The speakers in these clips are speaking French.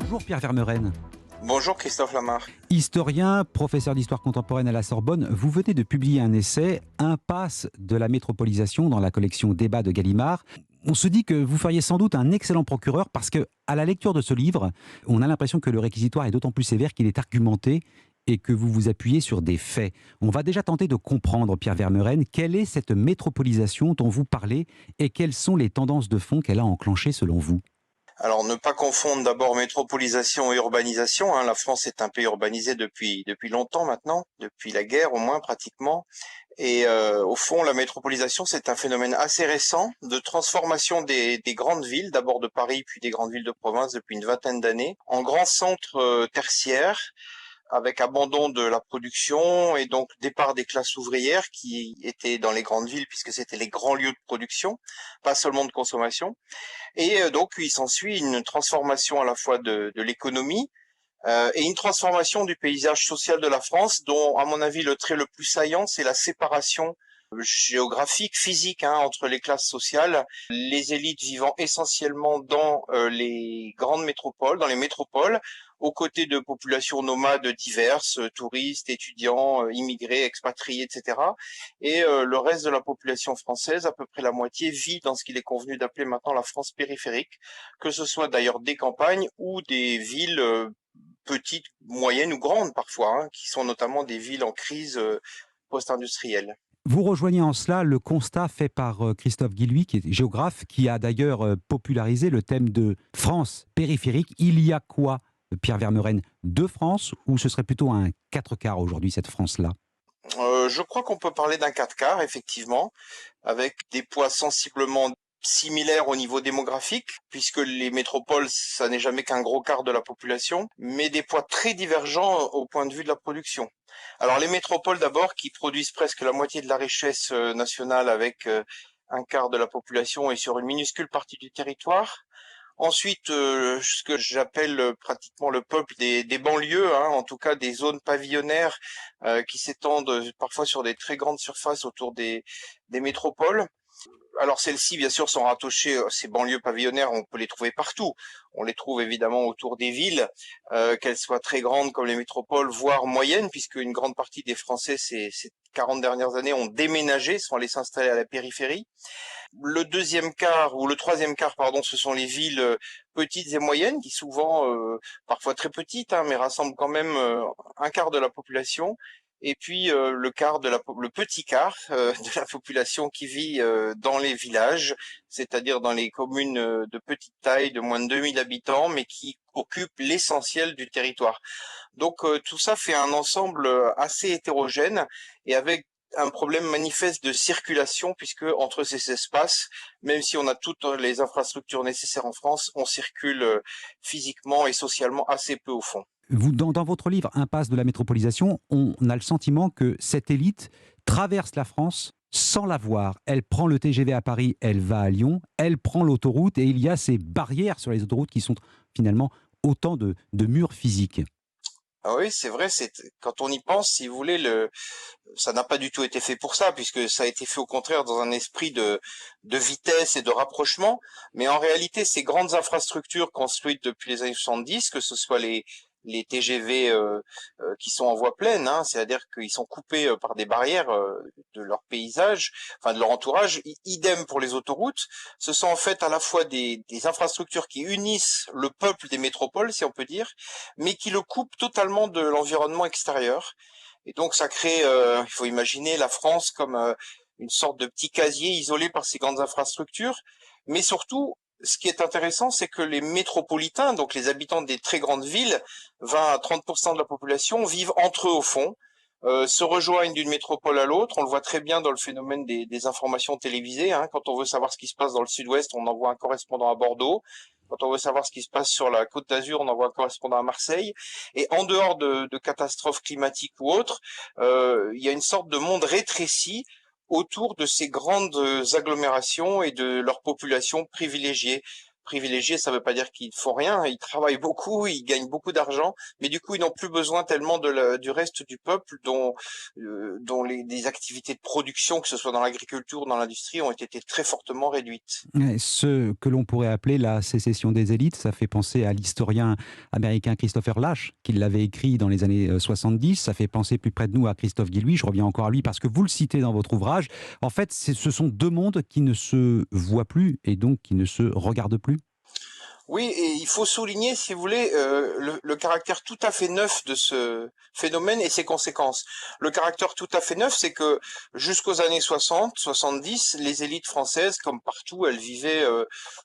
Bonjour Pierre Vermeuren. Bonjour Christophe Lamar. Historien, professeur d'histoire contemporaine à la Sorbonne, vous venez de publier un essai, Impasse de la métropolisation, dans la collection Débat de Gallimard. On se dit que vous feriez sans doute un excellent procureur parce que, à la lecture de ce livre, on a l'impression que le réquisitoire est d'autant plus sévère qu'il est argumenté et que vous vous appuyez sur des faits. On va déjà tenter de comprendre, Pierre Vermeuren, quelle est cette métropolisation dont vous parlez et quelles sont les tendances de fond qu'elle a enclenchées selon vous. Alors ne pas confondre d'abord métropolisation et urbanisation. La France est un pays urbanisé depuis longtemps maintenant, depuis la guerre au moins pratiquement. Et au fond, la métropolisation, c'est un phénomène assez récent de transformation des grandes villes, d'abord de Paris, puis des grandes villes de province depuis une vingtaine d'années, en grands centres tertiaires, avec abandon de la production et donc départ des classes ouvrières qui étaient dans les grandes villes puisque c'était les grands lieux de production, pas seulement de consommation. Et donc il s'ensuit une transformation à la fois de l'économie et une transformation du paysage social de la France dont, à mon avis, le trait le plus saillant, c'est la séparation géographique, physique, entre les classes sociales, les élites vivant essentiellement dans les grandes métropoles, dans les métropoles, aux côtés de populations nomades diverses, touristes, étudiants, immigrés, expatriés, etc. Et le reste de la population française, à peu près la moitié, vit dans ce qu'il est convenu d'appeler maintenant la France périphérique, que ce soit d'ailleurs des campagnes ou des villes petites, moyennes ou grandes parfois, qui sont notamment des villes en crise post-industrielle. Vous rejoignez en cela le constat fait par Christophe Guilluy, qui est géographe, qui a d'ailleurs popularisé le thème de France périphérique. Il y a quoi, Pierre Vermeuren, deux France, ou ce serait plutôt un 4/4 aujourd'hui, cette France-là? Je crois qu'on peut parler d'un 4/4, effectivement, avec des poids sensiblement similaires au niveau démographique, puisque les métropoles, ça n'est jamais qu'un gros quart de la population, mais des poids très divergents au point de vue de la production. Alors les métropoles d'abord, qui produisent presque la moitié de la richesse nationale avec un quart de la population et sur une minuscule partie du territoire. Ensuite, ce que j'appelle pratiquement le peuple des banlieues, en tout cas des zones pavillonnaires qui s'étendent parfois sur des très grandes surfaces autour des métropoles. Alors celles-ci, bien sûr, sont rattachées, ces banlieues pavillonnaires, on peut les trouver partout. On les trouve évidemment autour des villes, qu'elles soient très grandes comme les métropoles, voire moyennes, puisque une grande partie des Français, ces 40 dernières années, ont déménagé, sont allés s'installer à la périphérie. Le deuxième quart, ou le troisième quart, pardon, ce sont les villes petites et moyennes, qui souvent, parfois très petites, mais rassemblent quand même un quart de la population. Et puis le petit quart de la population qui vit dans les villages, c'est-à-dire dans les communes de petite taille, de moins de 2000 habitants, mais qui occupent l'essentiel du territoire. Donc tout ça fait un ensemble assez hétérogène et avec un problème manifeste de circulation, puisque entre ces espaces, même si on a toutes les infrastructures nécessaires en France, on circule physiquement et socialement assez peu au fond. Vous, dans votre livre Impasse de la métropolisation, on a le sentiment que cette élite traverse la France sans la voir. Elle prend le TGV à Paris, elle va à Lyon, elle prend l'autoroute et il y a ces barrières sur les autoroutes qui sont finalement autant de murs physiques. Ah oui, c'est vrai, quand on y pense, si vous voulez, ça n'a pas du tout été fait pour ça, puisque ça a été fait au contraire dans un esprit de vitesse et de rapprochement. Mais en réalité, ces grandes infrastructures construites depuis les années 70, que ce soit les TGV qui sont en voie pleine, c'est-à-dire qu'ils sont coupés par des barrières de leur paysage, enfin de leur entourage, idem pour les autoroutes. Ce sont en fait à la fois des infrastructures qui unissent le peuple des métropoles, si on peut dire, mais qui le coupent totalement de l'environnement extérieur. Et donc ça crée, il faut imaginer la France comme une sorte de petit casier isolé par ces grandes infrastructures. Mais surtout, ce qui est intéressant, c'est que les métropolitains, donc les habitants des très grandes villes, 20 à 30% de la population, vivent entre eux au fond, se rejoignent d'une métropole à l'autre. On le voit très bien dans le phénomène des informations télévisées. Quand on veut savoir ce qui se passe dans le sud-ouest, on envoie un correspondant à Bordeaux. Quand on veut savoir ce qui se passe sur la Côte d'Azur, on envoie un correspondant à Marseille. Et en dehors de catastrophes climatiques ou autres, il y a une sorte de monde rétréci autour de ces grandes agglomérations et de leur population privilégiée, privilégiés, ça ne veut pas dire qu'ils font rien, ils travaillent beaucoup, ils gagnent beaucoup d'argent, mais du coup ils n'ont plus besoin tellement du reste du peuple dont les activités de production, que ce soit dans l'agriculture ou dans l'industrie, ont été très fortement réduites. Ce que l'on pourrait appeler la sécession des élites, ça fait penser à l'historien américain Christopher Lasch, qui l'avait écrit dans les années 70. Ça fait penser plus près de nous à Christophe Guilluy. Je reviens encore à lui parce que vous le citez dans votre ouvrage. En fait, ce sont deux mondes qui ne se voient plus et donc qui ne se regardent plus. Oui, et il faut souligner, si vous voulez, le caractère tout à fait neuf de ce phénomène et ses conséquences. Le caractère tout à fait neuf, c'est que jusqu'aux années 60, 70, les élites françaises, comme partout, elles vivaient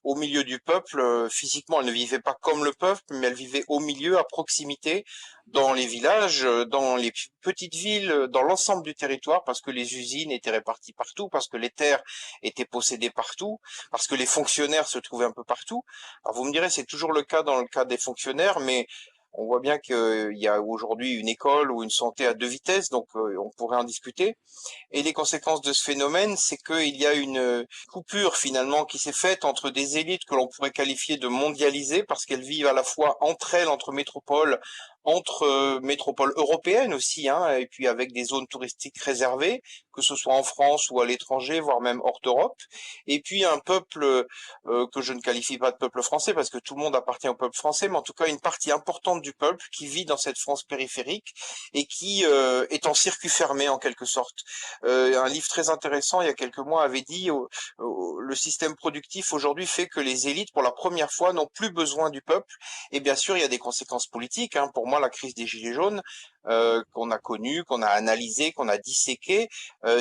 au milieu du peuple. Physiquement, elles ne vivaient pas comme le peuple, mais elles vivaient au milieu, à proximité, dans les villages, dans les petites villes, dans l'ensemble du territoire, parce que les usines étaient réparties partout, parce que les terres étaient possédées partout, parce que les fonctionnaires se trouvaient un peu partout. Alors vous me direz, c'est toujours le cas dans le cas des fonctionnaires, mais on voit bien qu'il y a aujourd'hui une école ou une santé à deux vitesses, donc on pourrait en discuter. Et les conséquences de ce phénomène, c'est qu'il y a une coupure finalement qui s'est faite entre des élites que l'on pourrait qualifier de mondialisées, parce qu'elles vivent à la fois entre elles, entre métropoles européennes aussi, hein, et puis avec des zones touristiques réservées, que ce soit en France ou à l'étranger, voire même hors d'Europe. Et puis un peuple que je ne qualifie pas de peuple français, parce que tout le monde appartient au peuple français, mais en tout cas une partie importante du peuple qui vit dans cette France périphérique et qui est en circuit fermé en quelque sorte. Un livre très intéressant il y a quelques mois avait dit le système productif aujourd'hui fait que les élites pour la première fois n'ont plus besoin du peuple, et bien sûr il y a des conséquences politiques, hein. Pour moi la crise des gilets jaunes qu'on a connue, qu'on a analysée, qu'on a disséquée,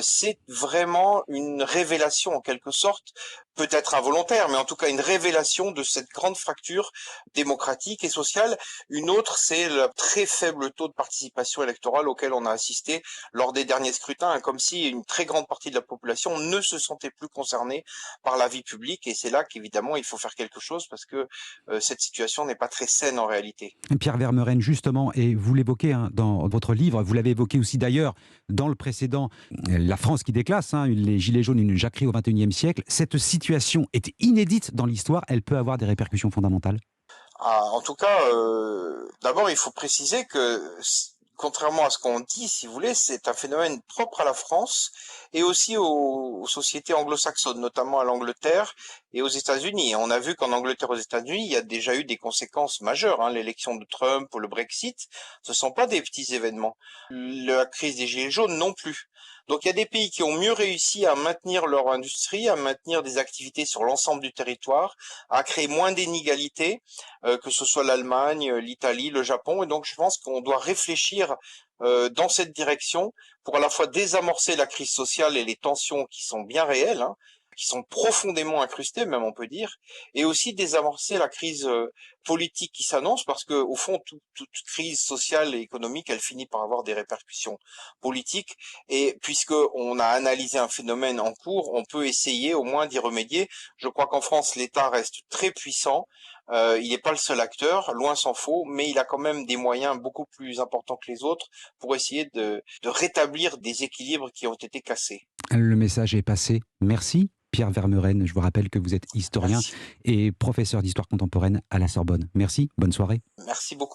c'est vraiment une révélation en quelque sorte, peut-être involontaire, mais en tout cas une révélation de cette grande fracture démocratique et sociale. Une autre, c'est le très faible taux de participation électorale auquel on a assisté lors des derniers scrutins, hein, comme si une très grande partie de la population ne se sentait plus concernée par la vie publique, et c'est là qu'évidemment il faut faire quelque chose parce que cette situation n'est pas très saine en réalité. Pierre Vermeuren, justement, et vous l'évoquez hein, dans votre livre, vous l'avez évoqué aussi d'ailleurs dans le précédent, La France qui déclasse, hein, les Gilets jaunes, une jacquerie au XXIe siècle. Cette situation est inédite dans l'histoire, elle peut avoir des répercussions fondamentales. Ah, en tout cas, d'abord il faut préciser que contrairement à ce qu'on dit, si vous voulez, c'est un phénomène propre à la France et aussi aux sociétés anglo-saxonnes, notamment à l'Angleterre et aux États-Unis. On a vu qu'en Angleterre et aux États-Unis, il y a déjà eu des conséquences majeures, hein. L'élection de Trump ou le Brexit, ce ne sont pas des petits événements. La crise des Gilets jaunes non plus. Donc il y a des pays qui ont mieux réussi à maintenir leur industrie, à maintenir des activités sur l'ensemble du territoire, à créer moins d'inégalités, que ce soit l'Allemagne, l'Italie, le Japon. Et donc je pense qu'on doit réfléchir dans cette direction pour à la fois désamorcer la crise sociale et les tensions qui sont bien réelles, hein, qui sont profondément incrustées, même on peut dire, et aussi désamorcer la crise politique qui s'annonce, parce que au fond, toute crise sociale et économique, elle finit par avoir des répercussions politiques. Et puisque on a analysé un phénomène en cours, on peut essayer au moins d'y remédier. Je crois qu'en France, l'État reste très puissant. Il n'est pas le seul acteur, loin s'en faut, mais il a quand même des moyens beaucoup plus importants que les autres pour essayer de rétablir des équilibres qui ont été cassés. Le message est passé. Merci. Pierre Vermeuren, je vous rappelle que vous êtes historien Merci. et professeur d'histoire contemporaine à la Sorbonne. Merci, bonne soirée. Merci beaucoup.